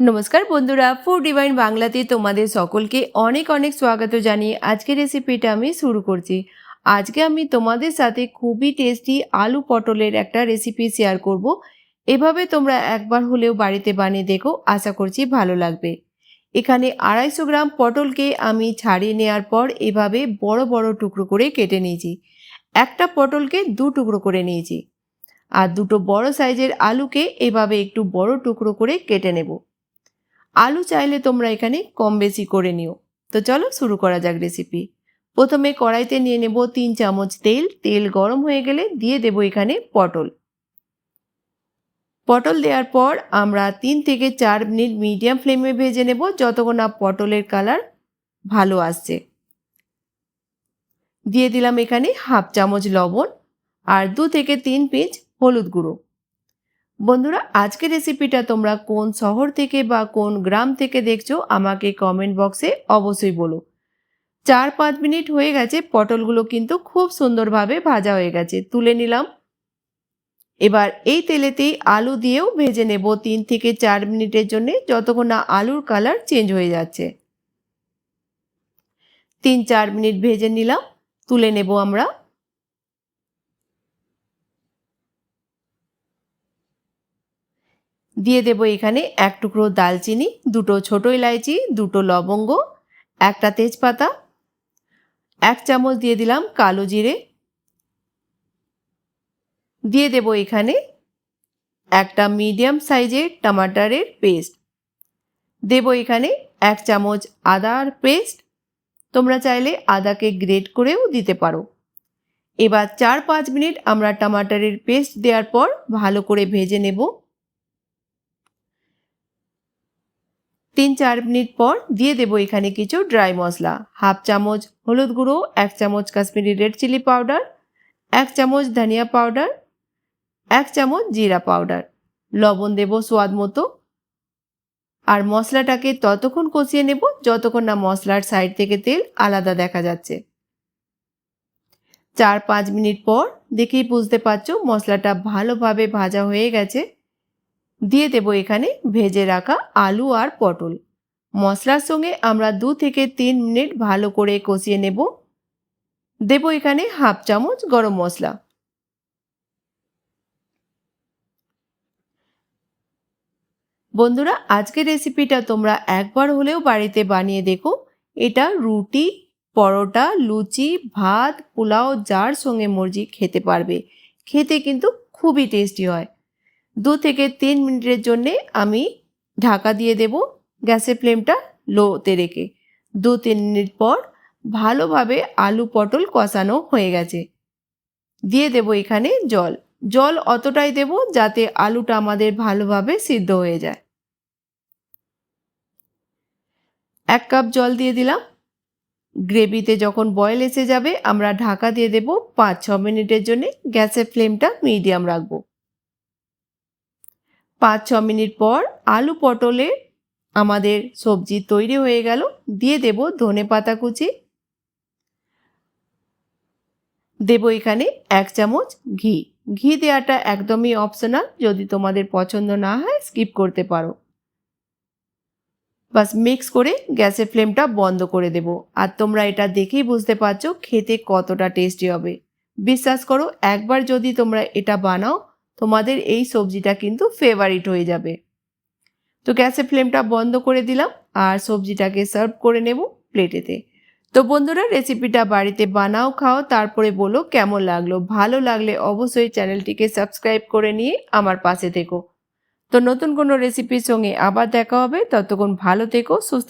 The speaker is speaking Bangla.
নমস্কার বন্ধুরা, ফুড ডিভাইন বাংলাতে তোমাদের সকলকে অনেক অনেক স্বাগত জানিয়ে আজকের রেসিপিটা আমি শুরু করছি। আজকে আমি তোমাদের সাথে খুবই টেস্টি আলু পটলের একটা রেসিপি শেয়ার করব। এভাবে তোমরা একবার হলেও বাড়িতে বানিয়ে দেখো, আশা করছি ভালো লাগবে। এখানে 250 গ্রাম পটলকে আমি ছাড়িয়ে নেওয়ার পর এভাবে বড় বড় টুকরো করে কেটে নিয়েছি। একটা পটলকে 2 টুকরো করে নিয়েছি। আর দুটো বড় সাইজের আলুকে এভাবে একটু বড় টুকরো করে কেটে নেব। আলু চাইলে তোমরা এখানে কম বেশি করে নিও। তো চলো শুরু করা যাক রেসিপি। প্রথমে কড়াইতে নিয়ে নেব 3 চামচ তেল। তেল গরম হয়ে গেলে দিয়ে দেব এখানে পটল। পটল দেওয়ার পর আমরা 3 থেকে 4 মিনিট মিডিয়াম ফ্লেমে ভেজে নেব, যতক্ষণ না পটলের কালার ভালো আসছে। দিয়ে দিলাম এখানে হাফ চামচ লবণ আর 2 থেকে 3 পিঞ্চ হলুদ গুঁড়ো। বন্ধুরা, আজকের রেসিপিটা তোমরা কোন শহর থেকে বা কোন গ্রাম থেকে দেখছো আমাকে কমেন্ট বক্সে অবশ্যই বলো। 4-5 মিনিট হয়ে গেছে, পটলগুলো কিন্তু খুব সুন্দরভাবে ভাজা হয়ে গেছে, তুলে নিলাম। এবার এই তেলেতেই আলু দিয়েও ভেজে নেব 3 থেকে 4 মিনিটের জন্য, যতক্ষণ না আলুর কালার চেঞ্জ হয়ে যাচ্ছে। 3-4 মিনিট ভেজে নিলাম, তুলে নেব আমরা। দিয়ে দেব এখানে 1 টুকরো দালচিনি, 2টো ছোট এলাইচি, 2টো লবঙ্গ, একটা তেজপাতা, 1 চামচ দিয়ে দিলাম কালো জিরে। দিয়ে দেব এখানে একটা মিডিয়াম সাইজের টমাটারের পেস্ট। দেব এখানে 1 চামচ আদার পেস্ট। তোমরা চাইলে আদাকে গ্রেট করেও দিতে পারো। এবার 4-5 মিনিট আমরা টমাটারের পেস্ট দেওয়ার পর ভালো করে ভেজে নেব। 3-4 মিনিট পর দিয়ে দেব এখানে কিছু ড্রাই মশলা। হাফ চামচ হলুদ গুঁড়ো, 1 চামচ কাশ্মীরি রেড চিলি পাউডার, 1 চামচ ধনিয়া পাউডার, 1 চামচ জিরা পাউডার। লবণ দেব স্বাদ মতো। আর মশলাটাকে ততক্ষণ কষিয়ে নেব যতক্ষণ না মশলার সাইড থেকে তেল আলাদা দেখা যাচ্ছে। 4-5 মিনিট পর দেখেই বুঝতে পারছো মশলাটা ভালোভাবে ভাজা হয়ে গেছে। দিয়ে দেব এখানে ভেজে রাখা আলু আর পটল। মশলার সঙ্গে আমরা 2 থেকে 3 মিনিট ভালো করে কষিয়ে নেব। দেব এখানে হাফ চামচ গরম মশলা। বন্ধুরা, আজকের রেসিপিটা তোমরা একবার হলেও বাড়িতে বানিয়ে দেখো। এটা রুটি, পরোটা, লুচি, ভাত, পোলাও যার সঙ্গে মর্জি খেতে পারবে। খেতে কিন্তু খুবই টেস্টি হয়। 2 থেকে 3 মিনিটের জন্যে আমি ঢাকা দিয়ে দেব, গ্যাসের ফ্লেমটা লোতে রেখে। 2-3 মিনিট পর ভালোভাবে আলু পটল কষানো হয়ে গেছে। দিয়ে দেব এখানে জল। জল অতটাই দেব যাতে আলুটা আমাদের ভালোভাবে সিদ্ধ হয়ে যায়। 1 কাপ জল দিয়ে দিলাম। গ্রেভিতে যখন বয়েল এসে যাবে আমরা ঢাকা দিয়ে দেব 5-6 মিনিটের জন্য। গ্যাসের ফ্লেমটা মিডিয়াম রাখবো। 5-6 মিনিট পর আলু পটলে আমাদের সবজি তৈরি হয়ে গেল। দিয়ে দেব ধনেপাতা কুচি। দেব এখানে 1 চামচ ঘি। ঘি দেওয়াটা একদমই অপশনাল, যদি তোমাদের পছন্দ না হয় স্কিপ করতে পারো। বাস মিক্স করে গ্যাসের ফ্লেমটা বন্ধ করে দেব। আর তোমরা এটা দেখেই বুঝতে পারছো খেতে কতটা টেস্টি হবে। বিশ্বাস করো, একবার যদি তোমরা এটা বানাও তোমাদের এই সবজিটা কিন্তু ফেভারিট হয়ে যাবে। তো গ্যাসের ফ্লেমটা বন্ধ করে দিলাম আর সবজিটাকে সার্ভ করে নেব প্লেটেতে। তো বন্ধুরা, রেসিপিটা বাড়িতে বানাও, খাও, তারপরে বলো কেমন লাগলো। ভালো লাগলে অবশ্যই চ্যানেলটিকে সাবস্ক্রাইব করে নিয়ে আমার পাশে থেকো। তো নতুন কোনো রেসিপির সঙ্গে আবার দেখা হবে। ততক্ষণ ভালো থেকো, সুস্থ